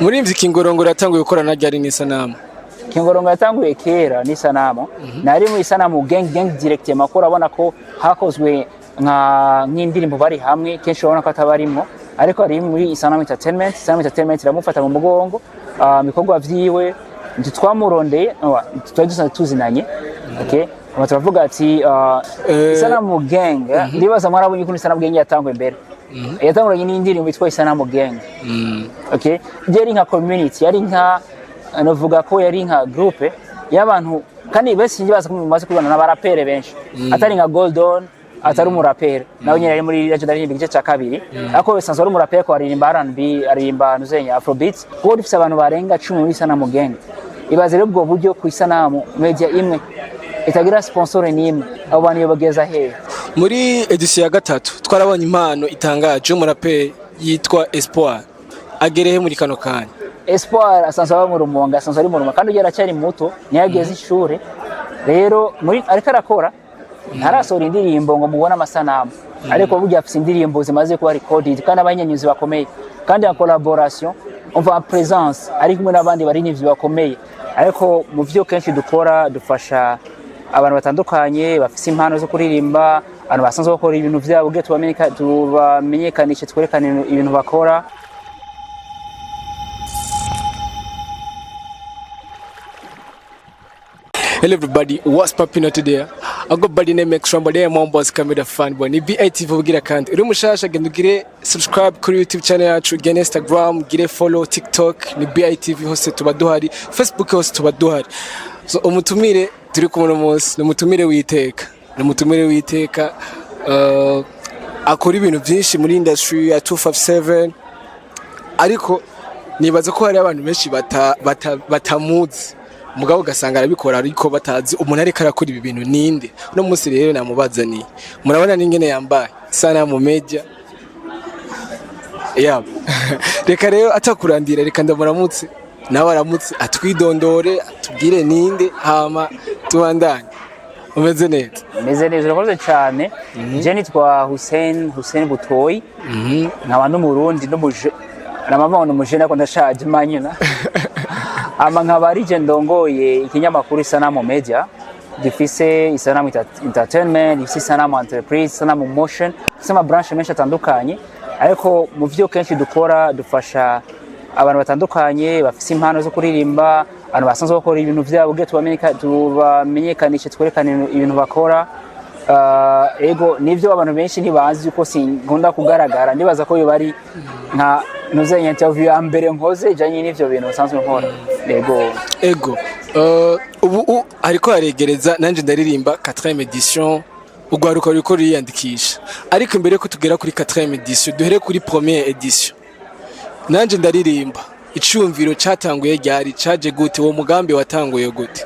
Muririmvyi Kingorongoro yatanguye gukorana ryari n'isanamu? Kingorongoro yatanguye kera n'isanamu, nari mu isanamu gang direct makuru abona ko hakozwe nk'indirimbo bari hamwe kenshi urabona ko atabarimo, ariko ari muri isanamu entertainment iramufata mu mugongo ibikorwa vyiwe twamurondeye twari tuzinanye. Okay, turavuga ati isanamu gang ndibaza mwarabonye ko isanamu gang yatanguye mbere yatanguranye n'indirimbo yitwa isanamu gang. Okay, yari nka community, yari nka novuga ko yari nka groupe y'abantu kandi bese ngibaza ko mumaze kubana n'abarapere benshi atari nka Goldon atari umurapere nawe nyine ari muri legendary igice cya kabiri ariko bisanzwe ari umurapere ko aririmba R&B aririmba nuzenya Afrobeat ko dufise abantu barenga 10 muri isanamu gang. Ibaze rero ubwo buryo ku isanamu media imwe itagira sponsor n'imwe abo bantu yobageza hehe. Muri edition ya gatatu twarabonye impano itangaje umurapere yitwa Espoir agerehe muri kano kanya. Espoir asanzwe aba mu Rumonge, asanzwe ari mu Rumonge kandi yari cyari muto ntiyageze ishure, rero muri ariko arakora ntarasohora indirimbo ngo mubone amasanamu, ariko burya afite indirimbo zimaze kuba recorded kandi abanyenyuzi bakomeye kandi ya collaboration on va présence ari kumwe n'abandi bari n'ivyo bakomeye. Ariko mu vyo kenshi dukora dufasha abantu batandukanye bafise impano zo kuririmba, abantu basanzwe bakora ibintu vyabo bwe tubamenyekanishe twerekane ibintu bakora. Hello everybody, what's popping out today? I got body name Extramba, there my boss camera fan boy. Ni BITV vugira kandi. Uri mushasha genda ugire subscribe kuri YouTube channel yacu, gire Instagram, gire follow TikTok, ni BITV hose tuba duhari, Facebook hose tuba duhari. So umutumire turi kumwe munsi, ni umutumire witeka. Ni umutumire witeka akora ibintu byinshi muri industry ya 257. Ariko nibaza ko hari abantu benshi batamuzi. Mugabo gasanga arabikora ariko batazi umuntu ariko arakora ibi bintu ninde. No munsi rero namubaza ni murabona ningene yambaye sana mu media yabo. Reka rero atakurandira reka ndamuramutse nawe aramutse atwidondore atubwire ninde hama tubandanye. Umeze neza? Meze neza urakoze cyane. Je nitwa Hussein Butoyi, nkaba n'umurundi n'umuje namama n'umuje nako ndashaje manyina. Ama nkabari je ndongoye ikinyamakuru Isanamu Media, gifise Isanamu Entertainment, gifise Isanamu Entreprise, Isanamu Motion, sama branch menshi atandukanye, ariko mu vyo kenshi dukora dufasha abantu batandukanye bafise impano zo kuririmba, abantu basanzwe bakora ibintu vyabo bwe tubamenyekanishe twerekane ibintu bakora. Ego nivyo abantu benshi ntibazi uko sinkunda kugaragara, ndibaza ko yo bari nka nuzenya interview ya mbere nkoze janye n'ivyo bintu basanzwe nkora. Ego ubu ariko aregereza nanje ndaririmba 4e edition ugwaruka riko riyandikisha, ariko imbere ko tugera kuri 4e edition duhere kuri 1e edition. Nanje ndaririmba icumviro cyatanguye ryari caje gute, wo mugambi watanguye gute?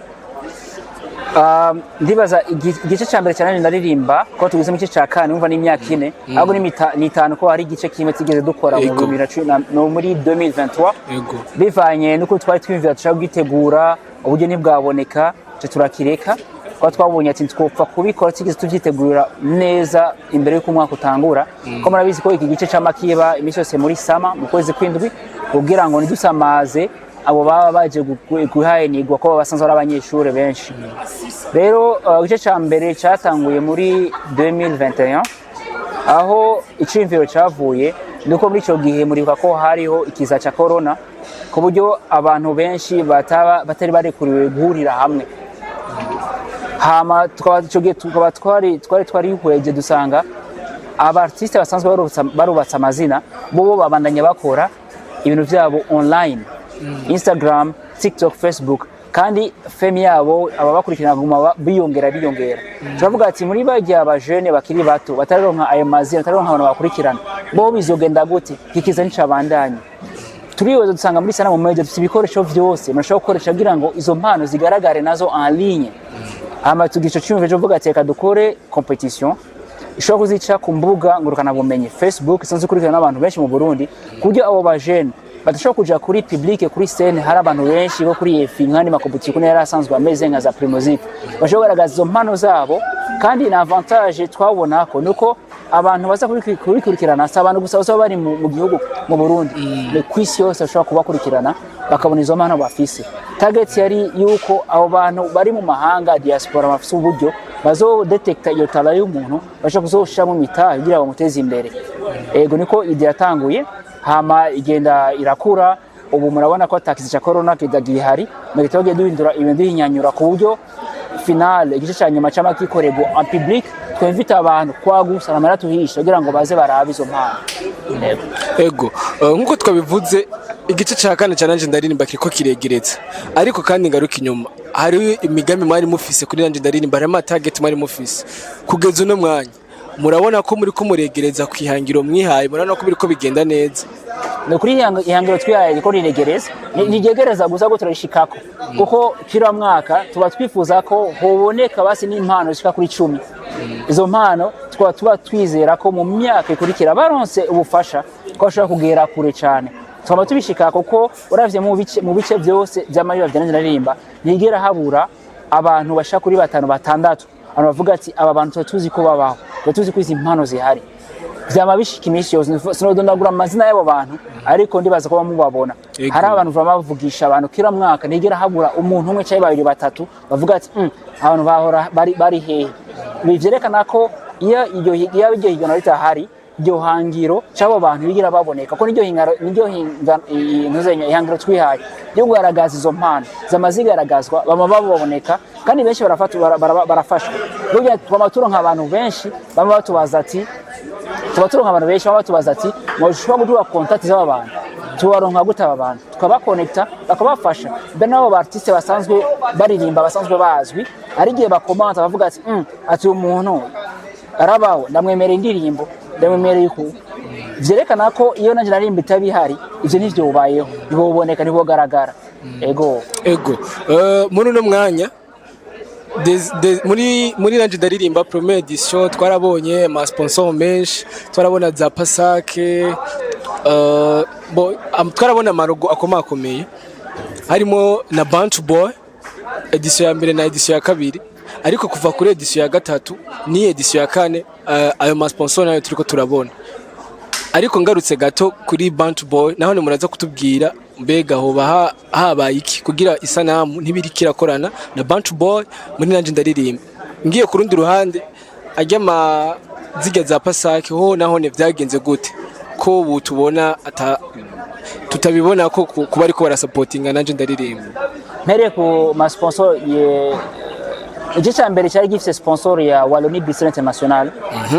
Ndibaza igice cya mbere cyane ndaririmba ko tugize mu gice cya kane umva n'imyaka 4 ahubwo ni 5 ko hari igice kimwe tigeze dukora muri 2023. Bivanye nuko twari twimvira tushaka gutegura uburyo ntibwaboneka turakireka ko twabonye ati twopfa kubikora tigeze tuvyitegurira neza imbere y'uko umwaka utangura. Ko murabizi ko iki gice cy'amakiba imisi yose muri sama mu kwezi kw'indwi kugira ngo nidusamaze abo baba baje guhayenirwa ko basanzwe ari abanyeshure benshi. Rero igice cya mbere cyatanguye muri 2021 aho icimviro cyavuye nuko muri cyo gihe muribuka ko hariho ikiza cya corona ku buryo abantu benshi batari barekuriwe guhurira hamwe. Hama twari hweje dusanga aba artiste basanzwe barubatse amazina bo babandanya bakora ibintu byabo online, Instagram, TikTok, Facebook, kandi fame yabo ababakurikirana guma biyongera. Turavuga ati muri bagiye abajene bakiri bato bataronka ayo mazina, bataronka abantu bakurikirana bo bizogenda gute kikiza nicabandanye. Turiyoza dusanga muri Isanamu Media dufite ibikoresho vyose murashaka gukoresha kugira ngo izo mpano zigaragare nazo en ligne. Ama tugico cyumve cyo vuga ati reka dukore competition ishobora kuzica ku mbuga ngurukana bumenyi Facebook isanzwe kurikirana n'abantu benshi mu Burundi kuburyo abo bajene badashobora kuja kuri public kuri scene. Hari abantu benshi bo kuri EFI nkandi makobutiko kuko yari asanzwe ameze nka za Primozic bashobora kugaragaza izo mpano zabo, kandi na avantage twabona ko nuko abantu baza kubikurikirana si abantu gusa baba bari mu gihugu mu Burundi ku isi yose bashobora kubakurikirana bakabona izo mpano bafise. Target yari yuko abo bantu bari mu mahanga diaspora bafise uburyo bazodetekta iyo tala y'umuntu bashaka kuzoshira mu mitahe kugira bamuteze imbere. Ego niko ide yatanguye hama igenda irakura. Ubu murabona ko taxi cha corona kidagihari megitoge duhindura ibintu hinyanyura ku buryo final igice cya nyuma cy'amakikorego en public twinvita abantu kwagusa namara tuhisha kugira ngo baze barabe izo mpano. Ego nkuko twabivuze igice cya kane cyanje ndaririmba kiriko kiregereza ariko kandi ngaruka inyuma hari imigambi mwari mufise kuri nanje ndaririmba hari target mwari mufise kugeza uno mwanya murabona ko muri ko muregereza kwihangiro mwihaye murabona ko biriko bigenda neza. No kuri ihangiro twihaye ko riregereza nigegereza gusa go turashikako kuko kira mwaka tuba twifuza ko hoboneka basi n'impano zishika kuri 10. Izo mpano tuba twizera ko mu myaka ikurikira baronse ubufasha ko bashobora kugera kure cyane. Twaba tubishika kuko uravye mu bice byose by'amayira byanjye naririmba nigera habura abantu bashaka kuri 5 6 abantu bavuga ati aba bantu tuzi ko babaho tuzi ko izi mpano zihari byama bishika imisi yose sinodondagura amazina y'abo bantu ariko ndibaza ko bamubabona. Hari abantu bavugisha abantu kira mwaka nigera habura umuntu umwe cyaye babiri batatu bavuga ati abantu bahora bari hehe. Bivyerekana ko iyo iryo higano ritahari iryo hangiro cy'abo bantu bigira baboneka ko niryo ihangiro twihaye yo kugaragaza izo mpano zamazigaragazwa bama baboneka kandi benshi barafashwa. Burya twamatura nk'abantu benshi bama batubaza ati mushobora guduha contact z'aba bantu tubaronka gutaba abantu tukabaconnecta bakabafasha be nabo ba artiste basanzwe baririmba basanzwe bazwi ari gihe bakomanta bavuga ati umuntu arabaho ndamwemerera indirimbo ndamwemerera ko vyerekana ko iyo nanje narimba itabihari ivyo nivyo ubayeho biboneka nibogaragara. Ego muri no mwanya muri nanje ndaririmba première edition twarabonye ama sponsor menshi twarabona za Pasake twarabona amarogo akomakomeye harimo na Bantu Boy edition ya mbere na edition ya kabiri ariko kuva kuri edition ya gatatu ni edition ya kane ayo ma sponsor nayo turiko turabona. Ariko ngarutse gato kuri Bantu Boy naho muraza kutubwira mbega hoba habaye iki kugira isanamu ntibirikira korana na Bantu Boy muri nanje ndaririmba. Ngiye ku rundi ruhande ajya ziga za Pasake ho naho ne vyagenze gute ko ubu tubona tutabibona ko kuba ariko barasupportinga nanje ndaririmba. Mpere ku ma sponsor igice cya mbere cyari gifite sponsor ya Wallonie Bistro International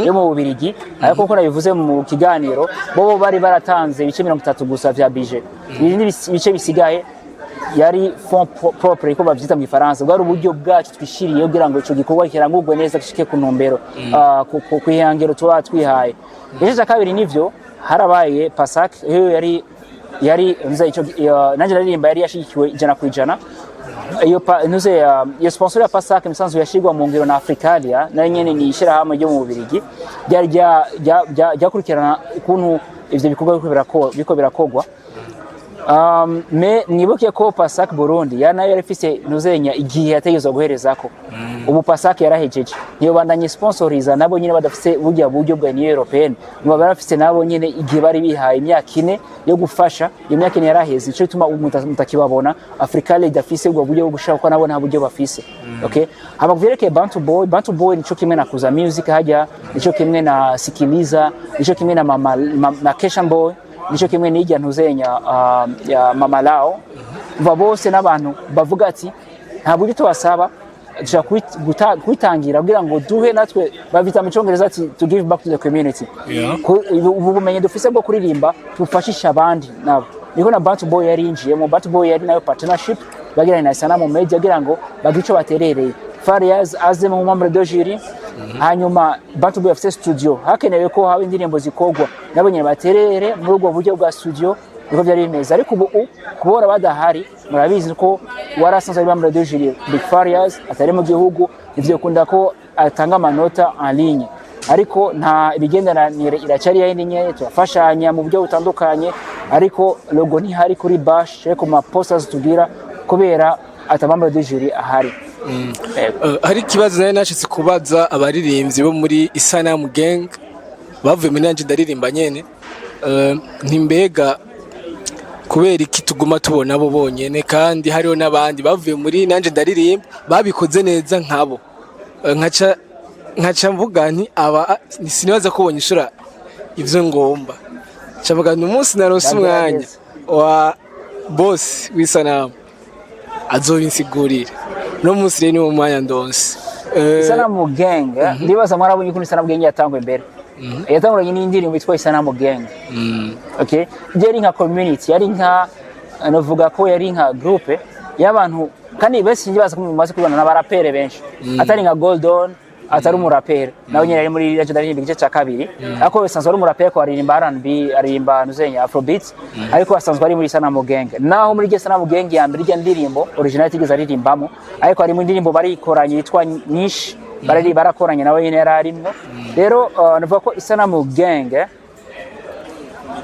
yo mu Bubiligi ariko uko nabivuze mu kiganiro bo bari baratanze ibice 30 gusa vya budget ibice bisigaye yari fond propre ko bavyita mu Faransa bwari uburyo bwacu twishiriye kugira ngo ico gikorwa kirangurwe neza gishike ku ntumbero ku ihangiro tuba twihaye. Igice cya kabiri nivyo harabaye Pasake yari nza ico nanje naririmba yari yashikiwe 100%. Iyo sponsor ya Pasake misanzwe yashigwa mu ngiro na Africalia na nyene ni ishira hamwe ryo mu Bubiligi ryakurikirana ukuntu ivyo bikorwa biko birakogwa. Me nibuke ko Pasake Burundi nayo yarifise ntuzenya igihe yategezwe guherezako ubu Pasake yarahejeje niyo bandanye sponsoriza nabo nyine badafise buryo bwa Union Europeenne nibo barafise nabo nyine igihe bari bihaye imyaka 4 yo gufasha iyo myaka 4 yaraheze ico bituma mutakibabona Africalia idafise ubwo buryo bwo gushaka ko nabo nta buryo bafise. Okay, abavyereke Bantu Boy nico kimwe na Kuza Music hajya nico kimwe na Sikiliza nico kimwe na Keshan Boy nico kimwe n'ijya ntuzenya ya Mama Lao bose n'abantu bavuga ati nta buryo tubasaba kwitangira kugira ngo duhe natwe bavita mu Cyongereza ati to give back to the community. Ubu bumenye dufise bwo kuririmba tufashisha abandi nabo niko na Bantu Boy yarinjiye mu Bantu Boy yari nayo partnership bagirana na Sanamu Media kugira ngo bagico baterereye Fariaz aze mu membre de jury hanyuma Bantu Boy afite studio hakenewe ko haba indirimbo zikogwa nabo nyine baterere muri ubwo buryo bwa studio niko byari bimeze. Ariko ubu kubora badahari murabizi ko warasanzwe ari membre de jury Big Fariaz atari mu gihugu ivyo kunda ko atanga amanota en ligne ariko nta ibigenderanire iracyari yindi nye turafashanya mu buryo butandukanye ariko logo ntihari kuri bash ariko ma posters tugira kubera atamambre de jury ahari. Hari kibazo nayo nashitse kubaza abaririmbyi bo muri Isanamu Gang bavuye muri nanje ndaririmba nyene ntimbega kubera iki tuguma tubona abo bonyene kandi hariho n'abandi bavuye muri nanje ndaririmba babikoze neza nkabo nkaca mvuga nti aba sinibaza ko bonyishura ivyo ngomba cavuga umunsi naronse umwanya wa boss w'isanamu azobinsigurira no munsi rero ni mu mwanya ndonse Isanamu Gang ndibaza mwarabonye ko Isanamu Gang yatangwe mbere yatanguranye n'indirimbo yitwa Isanamu Gang okay yari nka community yari nka novuga ko yari nka groupe y'abantu kandi bese ndibaza ko mumaze kubana n'abarapere benshi atari nka Goldon atari umurapere nawe nyine ari muri legendary igice cya kabiri ariko bisanzwe ari umurapere ko aririmba R&B aririmba nuzenya Afrobeat ariko asanzwe ari muri Isanamu Gang naho muri Isanamu Gang ya mbere ijya ndirimbo original tigeze aririmbamo ariko ari mu ndirimbo barikoranye yitwa Niche barakoranye nawe nyine yararimo rero navuga ko Isanamu Gang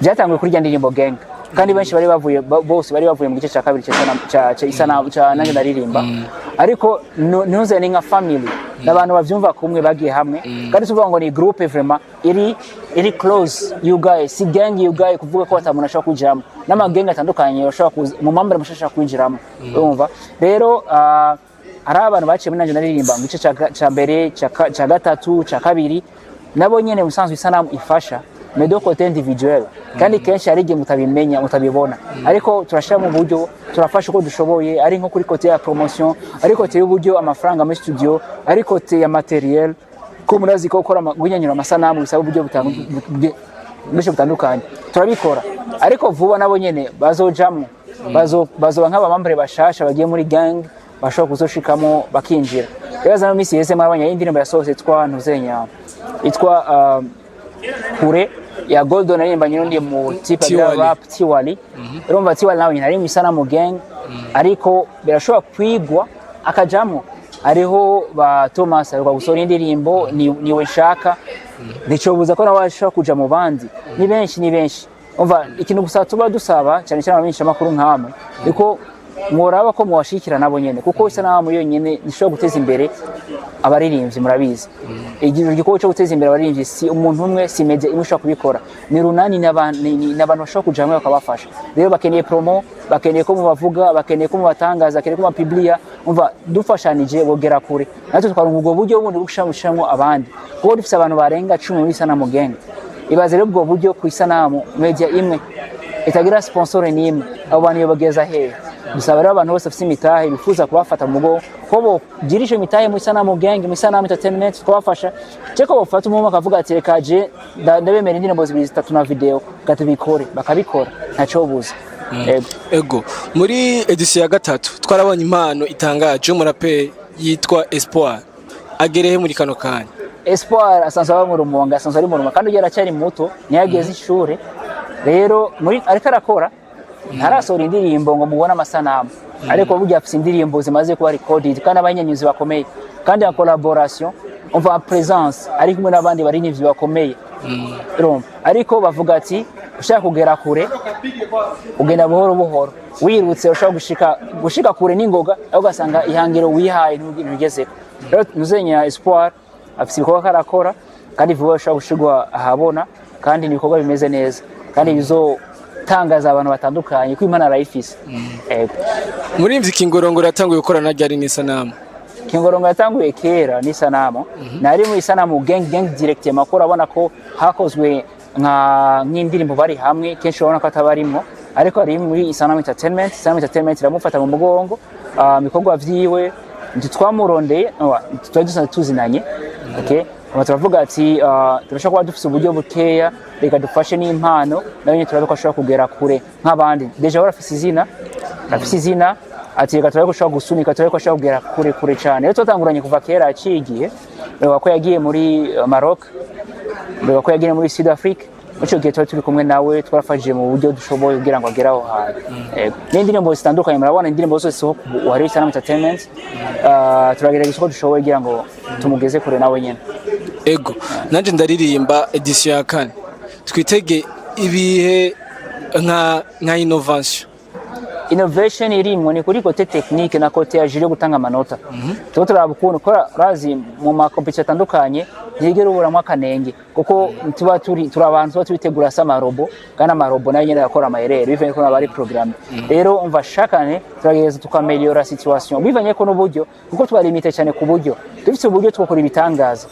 byatangiye kuri ndirimbo Gang kandi benshi bari bavuye bose bari bavuye mu gice cya kabiri cya Isanamu cya nanjye ndaririmba ariko ntuze ni nka family n'abantu bavyumva kumwe bagiye hamwe kandi tuvuga ngo ni groupe vraiment iri close you guys si gang you guys kuvuga ko atamuntu ashaka kujiramo n'amagenga atandukanye bashaka mu mambere mushasha kwinjiramo urumva rero ari abantu baciye muri nanjye ndaririmba mu gice cya mbere cya gatatu cya kabiri nabo nyene musanzwe Isanamu ifasha medo côté individuel kandi kenshi ari gihe mutabimenya mutabibona ariko turashira mu buryo turafasha uko dushoboye ari nko kuri côté ya promotion ari côté y'uburyo amafaranga muri studio ari côté ya materiel ko murazi ko gukora gunyanyura amasanamu bisaba uburyo butandukanye turabikora ariko vuba nabo nyene bazojamwe bazoba nk'abamambere bashasha bagiye muri gang bashobora kuzoshikamo bakinjira yaza no misi yese marabanya y'indirimbo yasohotse twa ntuzenya itwa kure ya Goldon arimbanye n'undi mu tipe ya rap Tiwali urumva Tiwali nawe nyine ari mu Isanamu Gang ariko birashobora kwigwa akajamo ariho ba Thomas ariko gusora indirimbo niwe nshaka nicobuza ko nabashaka kuja mu bandi ni benshi umva ikintu gusa tuba dusaba cyane cyane abamenyesha makuru nkamwe ariko mworaba ko muwashikira nabo nyene kuko Isanamu yonyene nishobora guteza imbere abaririmbyi murabizi igihe giko cyo guteza imbere abaririmbyi si umuntu umwe si media imusha kubikora ni runani n'abantu bashaka kujamwe bakabafasha rero bakeneye promo bakeneye ko mubavuga bakeneye ko mubatangaza bakeneye ko mapiblia umva dufashanije bogera kure natwe twaronka ubwo buryo bundi bugushamwo abandi kuko dufise abantu barenga 10 muri Isanamu Gang ibaze rero ubwo buryo ku Isanamu media imwe itagira sponsor n'imwe abo bantu yobageza hehe dusaba rero abantu bose bafite imitahe bifuza kubafata mu mugo ko bo girishe imitahe mu Isanamu Gang mu Isanamu Entertainment twabafasha ceko bafata umwe akavuga ati reka je ndabemera indirimbo 2-3 na video gatubikore bakabikora ntaco buza ego muri edition ya gatatu twarabonye impano itangaje umuraperi yitwa Espoir agerehe muri kano kanya Espoir asanzwe aba mu Rumonge asanzwe ari mu Rumonge kandi yaracyari muto ntiyageze ishure rero muri ariko arakora ntarasora indirimbo ngo mubone amasanamu ariko burya afite indirimbo zimaze kuba recorded kandi abanyanyuzi bakomeye kandi ya collaboration on va présence ari kumwe n'abandi barinivyi bakomeye ariko bavuga ati ushaka kugera kure ugenda buhoro wirutse ushaka gushika kure n'ingoga aho gasanga ihangiro wihaye ntugezeko rero nuzenya Espoir afite ibikorwa karakora kandi vuba ushaka gushigwa ahabona kandi ibikorwa bimeze neza kandi bizo tangaza abantu batandukanye ko Imana arayifise muri mviki Kingorongoro yatanguye gukorana ryari n'Isanamu Kingorongoro yatanguye kera n'Isanamu nari mu Isanamu Gang direct makora abona ko hakozwe nk'indirimbo bari hamwe kenshi ubona ko atabarimo ariko ari muri Isanamu Entertainment iramufata mu mugongo ibikorwa vyiwe twamurondeye twari dusanzwe tuzinanye okay turavuga ati turashaka kuba dufite uburyo bukeya reka dufashe n'impano nayo nyine turabe ko ashobora kugera kure nk'abandi deja barafise izina ati reka turabe ko ashobora gusunika turabe ko ashobora kugera kure cyane rero twatanguranye kuva kera acigiye reba ko yagiye muri Maroc reba ko yagiye muri South Africa mucyo gihe turi kumwe nawe twarafashije mu buryo dushoboye kugira ngo agere aho hantu n'indirimbo zitandukanye murabona indirimbo zose zo wari Isanamu Entertainment turagerageza uko dushoboye kugira ngo tumugeze kure nawe nyene ego nanje ndaririmba edition ya 4 twitege ibihe nka innovation innovation irimwo ni kuri kote technique na kote ya jiri yo gutanga amanota tuko turabukunda ko razi mu ma competition atandukanye ntigera uburamwa akanenge kuko tuba turi abantu tuba tubitegura sama robo kandi amarobo nayo nyene yakora amayerero bivanye ko nabari programme rero umva shakane turageza tukameliora situation bivanye ko n'uburyo kuko tuba limite cyane ku buryo dufite uburyo twokora ibitangaza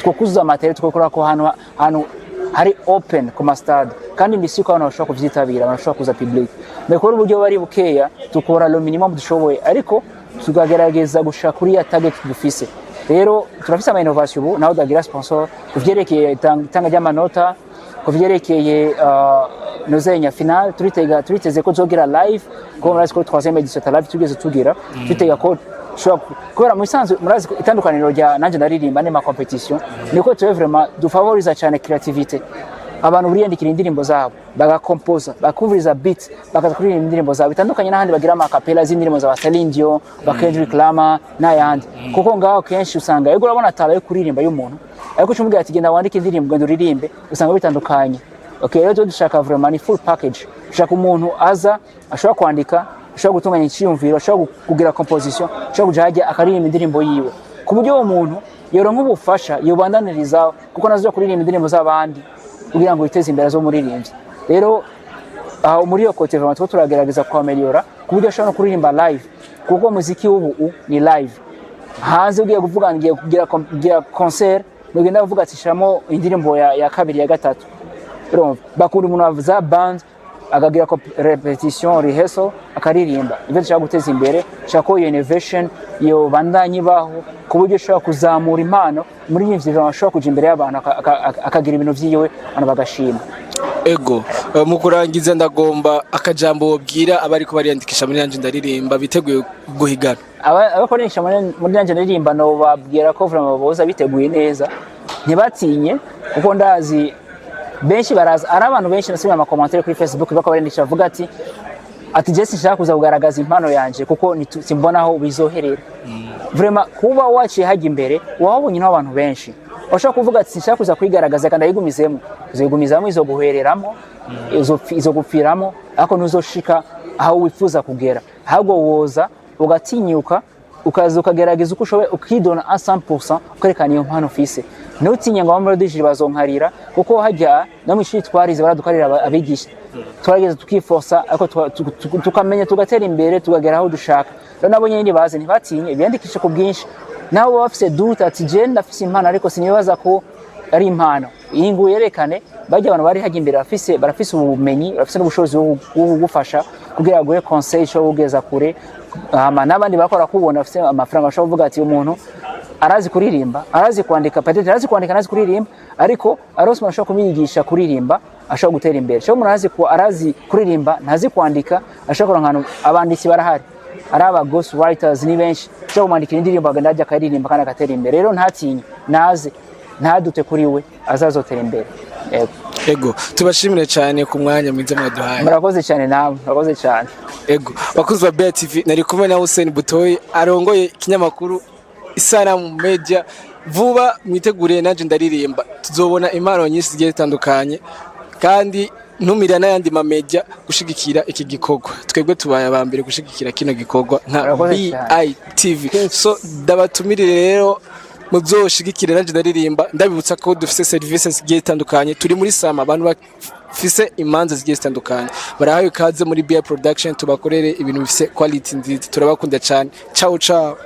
twokuzuza amatere twokora ko hano hari open ku mastade kandi ndisi ko abantu bashobora kuvyitabira bashobora kuza public mekora uburyo bari bukeya tukora lo minimum dushoboye ariko tugagerageza gushaka kuri ya target dufise rero turafise ama innovation ubu naho dagira sponsor kuvyerekeye itanga ry'amanota kuvyerekeye nozenya final turiteze ko zogira live ko murazi ko 3e edition ta live tugeze tugira tutega ko kubera musanzwe murazi itandukaniro rya nanje ndaririmba ne ma competition niko tuwe vraiment du favoriser cyane creativity abantu buriyandikira indirimbo zabo bagakompoza bakumviriza beats bakaza kuririmba indirimbo zabo bitandukanye n'ahandi bagira ama capella z'indirimbo za Celine Dion Kendrick Lamar n'ayandi kuko ngaho kenshi usanga yego urabona ataba yo kuririmba y'umuntu ariko cyumubwira ati genda wandike indirimbo genda uririmbe usanga bitandukanye okay rero dushaka vraiment ni full package dushaka umuntu aza ashobora kwandika ashobora gutunganya icyumviro ashobora kugira composition ashobora kujaje akaririmba indirimbo yiwe ku buryo uwo muntu yoronka ubufasha yobandaniriza kuko nazo kuririmba indirimbo z'abandi kugira ngo iteze imbere zo muririmbyi rero muri yo kote vraiment turagerageza kwameliora ku buryo ashobora kuririmba live kuko muziki ubu ni live hanze ugiye kuvuga ngiye kugira concert nugenda kuvuga ati shiramo indirimbo ya kabiri ya gatatu rero bakunda umuntu avuza band akagira repetition rehearsal akaririmba ibyo dushaka guteza imbere shako iyo innovation yo bandanye baho ku buryo ushobora kuzamura impano muri ivyo bintu ashobora kuja imbere y'abantu akagira ibintu vyiwe abantu bagashima ego mu kurangiza ndagomba akajambo wobwira abari ko bariyandikisha muri nanje ndaririmba biteguye guhigana abakoresha muri nanje ndaririmba no babwira ko vraiment boza biteguye neza ntibatinye kuko ndazi benshi baraza ari abantu benshi nasubira ama commentaire kuri Facebook bakabarindisha bavuga ati Jesse nshaka kuza kugaragaza impano yanje kuko simbona aho bizoherera vraiment kuba waciye hajya imbere wabonye n'abantu benshi ushaka kuvuga ati nshaka kuza kwigaragaza kandi ayigumizemo izo guhereramo izo gupfiramo ariko nuzoshika aho wifuza kugera ahubwo woza ugatinyuka ukaza ukagerageza uko ushoboye ukidona 100% ukerekana iyo mpano ufise ntutinye ngo abamara dishije bazonkarira kuko hajya no mwishuri twarize baradukarira abigisha twarageze tukiforsa ariko tukamenya tugatera imbere tugagera aho dushaka rero nabo nyine baze ntibatinye biyandikisha ku bwinshi nabo bafise duta ati je ndafise impano ariko sinibaza ko ari impano iyi ngo yerekane bajya abantu bari hajya imbere barafise ubumenyi barafise n'ubushobozi bwo gufasha kugira ngo conseil cyo ugeza kure n'abandi bakora kubona afise amafaranga ashobora kuvuga ati umuntu arazi kuririmba arazi kwandika peut-être arazi kwandika arazi kuririmba ariko arosoma ashobora kumiyigisha kuririmba ashobora gutera imbere cyo umuntu arazi kuririmba ntazi kwandika ashobora kuronka abanditsi barahari ari aba ghost writers ni benshi cyo kumandika indirimbo agenda akaririmba kandi agatera imbere rero ntatinye naze ntadute kuri we azazotera imbere ego tubashimire cyane ku mwanya mwiza mwaduhaye murakoze cyane nawe murakoze cyane ego bakuzi ba BTV nari kumwe na Hussein Butoyi arongoye ikinyamakuru Isanamu Media vuba mwiteguriye nanje ndaririmba tuzobona impano nyinshi zigiye zitandukanye kandi ntumira n'ayandi ma media gushigikira iki gikorwa twebwe tubaye abambere gushigikira kino gikorwa nka BITV so ndabatumirire rero muzoshigikire nanje ndaririmba ndabibutsa ko dufise services zigiye zitandukanye turi muri Sama abantu bafise imanza zigiye zitandukanye barahaye kaze muri BI Production tubakorere ibintu bifise quality nziza turabakunda cyane ciao ciao